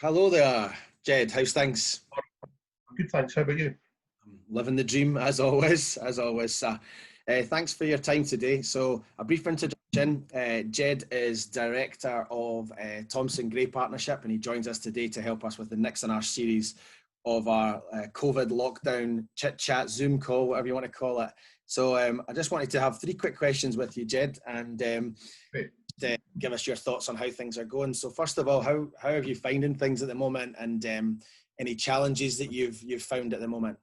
Hello there, Jed. How's things? Good, thanks. How about you? I'm living the dream as always, thanks for your time today. So, a brief introduction. Jed is director of Thomson Gray Partnership, and he joins us today to help us with the next in our series of our COVID lockdown chit chat Zoom call, whatever you want to call it. So, I just wanted to have three quick questions with you, Jed, and Great. to give us your thoughts on how things are going. So first of all, how are you finding things at the moment, and any challenges that you've found at the moment?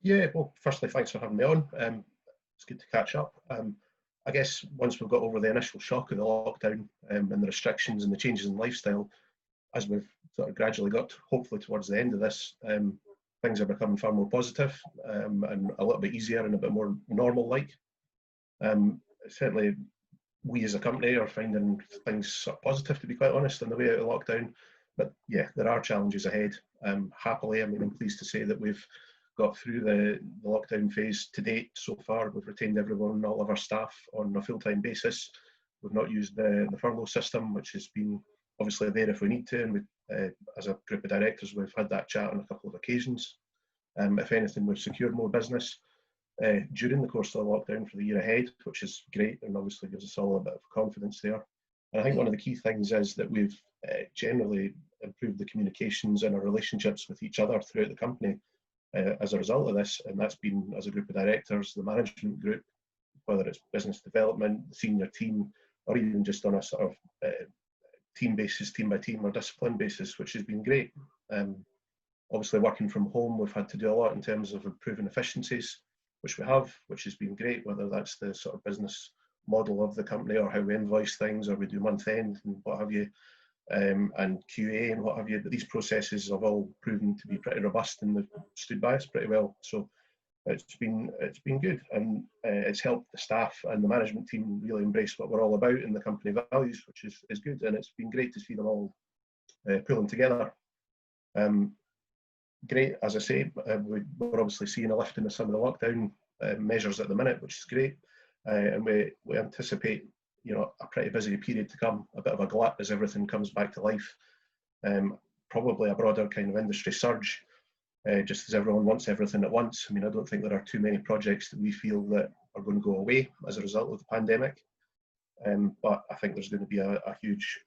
Yeah, well, firstly, thanks for having me on. It's good to catch up. I guess once we've got over the initial shock of the lockdown and the restrictions and the changes in lifestyle, as we've sort of gradually got hopefully towards the end of this, things are becoming far more positive and a little bit easier and a bit more normal-like. Certainly, we as a company are finding things sort of positive, to be quite honest, in the way out of lockdown. But yeah, there are challenges ahead. Happily, I mean, I'm pleased to say that we've got through the lockdown phase to date so far. We've retained everyone, all of our staff on a full-time basis. We've not used the furlough system, which has been obviously there if we need to. And we, as a group of directors, we've had that chat on a couple of occasions. If anything, we've secured more business during the course of the lockdown for the year ahead, which is great and obviously gives us all a bit of confidence there. And I think one of the key things is that we've generally improved the communications and our relationships with each other throughout the company as a result of this. And that's been as a group of directors, the management group, whether it's business development, the senior team, or even just on a sort of team basis, team by team or discipline basis, which has been great. Obviously working from home, we've had to do a lot in terms of improving efficiencies, which we have, which has been great, whether that's the sort of business model of the company or how we invoice things or we do month end and what have you, and QA and what have you. But these processes have all proven to be pretty robust and they've stood by us pretty well. So it's been good, and it's helped the staff and the management team really embrace what we're all about and the company values, which is good. And it's been great to see them all pulling together. Great, as I say, we're obviously seeing a lifting of some of the lockdown measures at the minute, which is great, and we anticipate, you know, a pretty busy period to come, a bit of a glut as everything comes back to life, probably a broader kind of industry surge, just as everyone wants everything at once. I mean, I don't think there are too many projects that we feel that are going to go away as a result of the pandemic, but I think there's going to be a huge,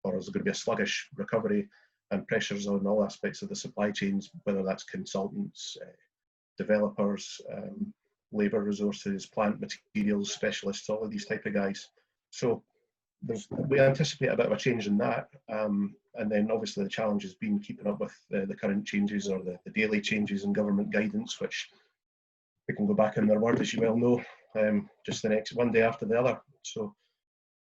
or there's going to be a sluggish recovery and pressures on all aspects of the supply chains, whether that's consultants, developers, labour resources, plant materials specialists, all of these type of guys. So we anticipate a bit of a change in that. And then obviously the challenge has been keeping up with the current changes or the daily changes in government guidance, which we can go back on their word, as you well know, just the next one day after the other. So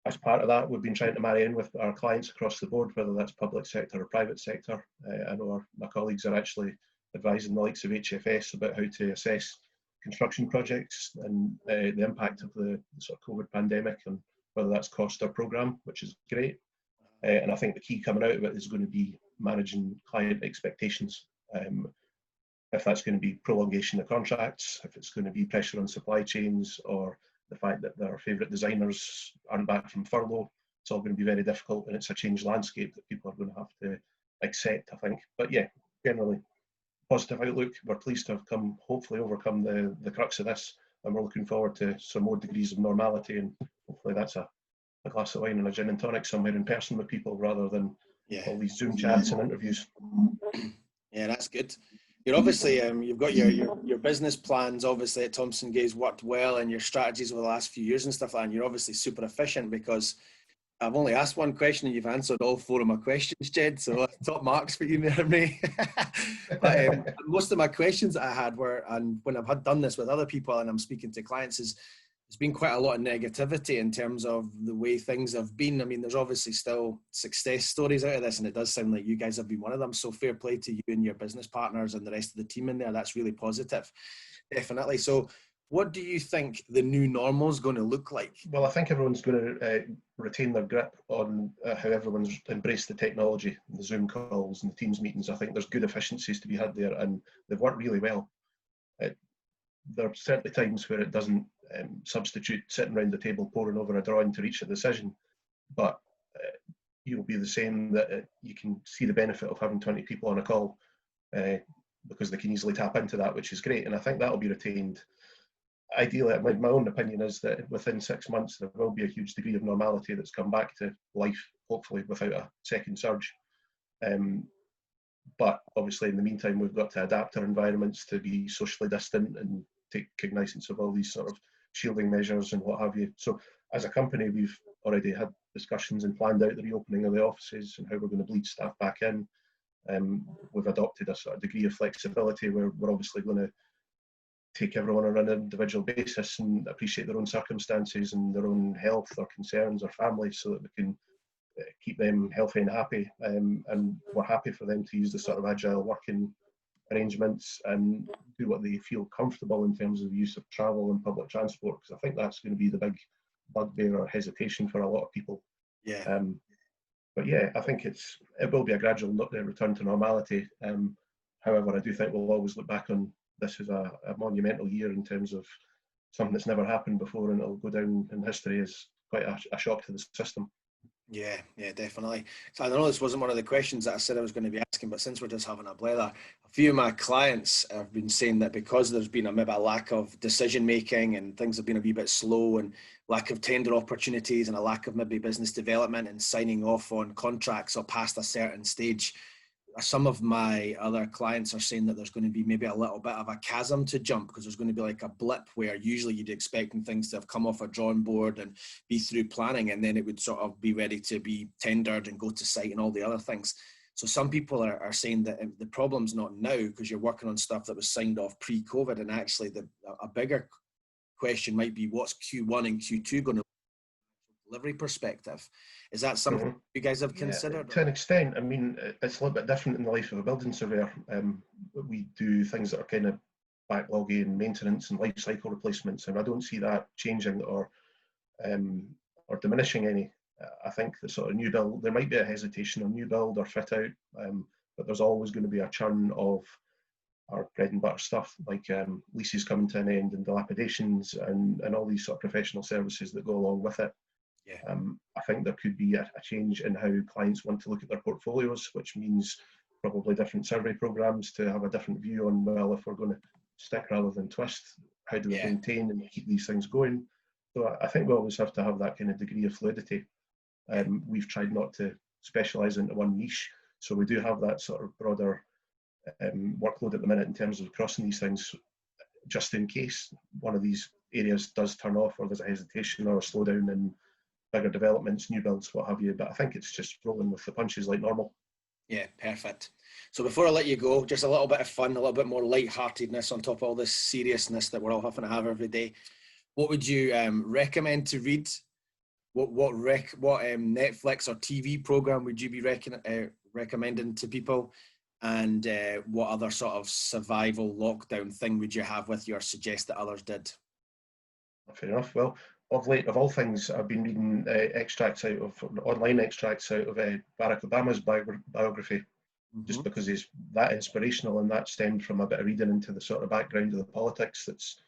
as part of that, we've been trying to marry in with our clients across the board, whether that's public sector or private sector. I know my colleagues are actually advising the likes of HFS about how to assess construction projects and the impact of the sort of COVID pandemic and whether that's cost or programme, which is great. And I think the key coming out of it is going to be managing client expectations. If that's going to be prolongation of contracts, if it's going to be pressure on supply chains, or the fact that their favourite designers aren't back from furlough, it's all going to be very difficult, and it's a changed landscape that people are going to have to accept, I think. But yeah, generally positive outlook. We're pleased to have hopefully overcome the crux of this, and we're looking forward to some more degrees of normality, and hopefully that's a glass of wine and a gin and tonic somewhere in person with people rather than all these Zoom chats and interviews. Yeah, that's good. You're obviously, you've got your business plans obviously at Thomson Gray's worked well, and your strategies over the last few years and stuff like that, and you're obviously super efficient, because I've only asked one question and you've answered all four of my questions, Jed, so top marks for you there, mate. But most of my questions that I had were, and when I've done this with other people and I'm speaking to clients, there's been quite a lot of negativity in terms of the way things have been. I mean, there's obviously still success stories out of this, and it does sound like you guys have been one of them. So fair play to you and your business partners and the rest of the team in there. That's really positive, definitely. So what do you think the new normal is going to look like? Well, I think everyone's going to retain their grip on how everyone's embraced the technology, the Zoom calls and the Teams meetings. I think there's good efficiencies to be had there, and they've worked really well. There are certainly times where it doesn't substitute sitting around the table poring over a drawing to reach a decision, but you'll be the same, that you can see the benefit of having 20 people on a call because they can easily tap into that, which is great. And I think that'll be retained. Ideally, my own opinion is that within 6 months, there will be a huge degree of normality that's come back to life, hopefully without a second surge. But obviously, in the meantime, we've got to adapt our environments to be socially distant and take cognizance of all these sort of shielding measures and what have you. So as a company, we've already had discussions and planned out the reopening of the offices and how we're going to bleed staff back in. We've adopted a sort of degree of flexibility where we're obviously going to take everyone on an individual basis and appreciate their own circumstances and their own health or concerns or families, so that we can keep them healthy and happy. And we're happy for them to use the sort of agile working arrangements and do what they feel comfortable in terms of use of travel and public transport, because I think that's going to be the big bugbear or hesitation for a lot of people. Yeah. But yeah, I think it will be a gradual return to normality. However, I do think we'll always look back on this as a monumental year in terms of something that's never happened before, and it'll go down in history as quite a shock to the system. Yeah, definitely. So I know this wasn't one of the questions that I said I was going to be asking, but since we're just having a blather, a few of my clients have been saying that because there's been maybe a lack of decision making and things have been a wee bit slow and lack of tender opportunities and a lack of maybe business development and signing off on contracts or past a certain stage, some of my other clients are saying that there's going to be maybe a little bit of a chasm to jump, because there's going to be like a blip where usually you'd expecting things to have come off a drawing board and be through planning, and then it would sort of be ready to be tendered and go to site and all the other things. So some people are saying that the problem's not now because you're working on stuff that was signed off pre-COVID, and actually a bigger question might be what's Q1 and Q2 going to delivery perspective. Is that something you guys have considered? Yeah, to an extent. I mean, it's a little bit different in the life of a building surveyor. We do things that are kind of backloggy and maintenance and life cycle replacements, and I don't see that changing or diminishing any. I think the sort of new build, there might be a hesitation on new build or fit out, but there's always going to be a churn of our bread and butter stuff, like leases coming to an end and dilapidations and all these sort of professional services that go along with it. Yeah. I think there could be a change in how clients want to look at their portfolios, which means probably different survey programs to have a different view on, well, if we're going to stick rather than twist, how do we maintain and keep these things going? So I think we always have to have that kind of degree of fluidity. We've tried not to specialise into one niche, so we do have that sort of broader workload at the minute in terms of crossing these things, just in case one of these areas does turn off or there's a hesitation or a slowdown in bigger developments, new builds, what have you. But I think it's just rolling with the punches like normal. Yeah, perfect. So before I let you go, just a little bit of fun, a little bit more lightheartedness on top of all this seriousness that we're all having to have every day. What would you recommend to read? What Netflix or TV program would you be recommending to people? And what other sort of survival lockdown thing would you have with you or suggest that others did? Fair enough. Well, of late, of all things, I've been reading online extracts out of Barack Obama's biography, just because he's that inspirational, and that stemmed from a bit of reading into the sort of background of the politics that's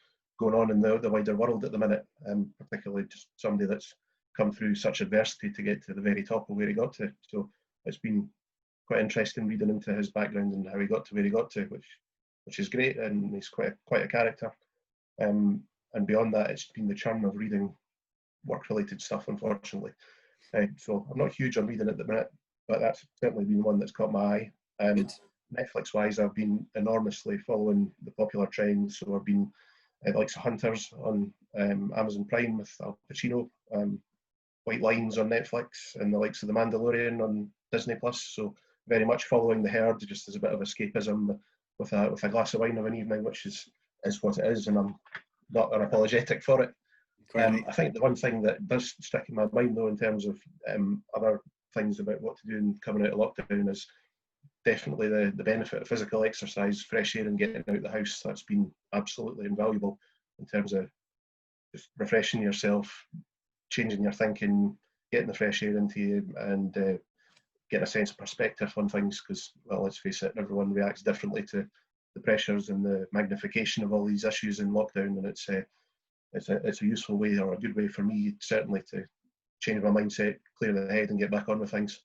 going on in the wider world at the minute, particularly just somebody that's come through such adversity to get to the very top of where he got to. So it's been quite interesting reading into his background and how he got to where he got to, which is great, and he's quite a character. And beyond that, it's been the churn of reading work-related stuff, unfortunately. So I'm not huge on reading at the minute, but that's certainly been one that's caught my eye. Netflix-wise, I've been enormously following the popular trends. So I've been the likes of Hunters on Amazon Prime with Al Pacino, White Lines on Netflix, and the likes of The Mandalorian on Disney+. So very much following the herd, just as a bit of escapism with a glass of wine of an evening, which is what it is, and I'm not unapologetic for it. I think the one thing that does stick in my mind, though, in terms of other things about what to do in coming out of lockdown, is definitely the benefit of physical exercise, fresh air and getting out the house. That's been absolutely invaluable in terms of just refreshing yourself, changing your thinking, getting the fresh air into you, and getting a sense of perspective on things, because, well, let's face it, everyone reacts differently to the pressures and the magnification of all these issues in lockdown, and it's a useful way, or a good way for me certainly, to change my mindset, clear the head and get back on with things.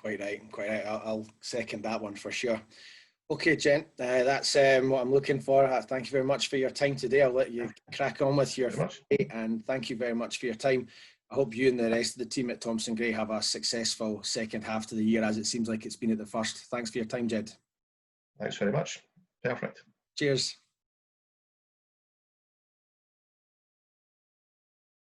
Quite right, quite right. I'll second that one for sure. Okay, gent, that's what I'm looking for. Thank you very much for your time today. I'll let you crack on with your day, and thank you very much for your time. I hope you and the rest of the team at Thomson Gray have a successful second half to the year, as it seems like it's been at the first. Thanks for your time, Ged. Thanks very much. Perfect. Cheers.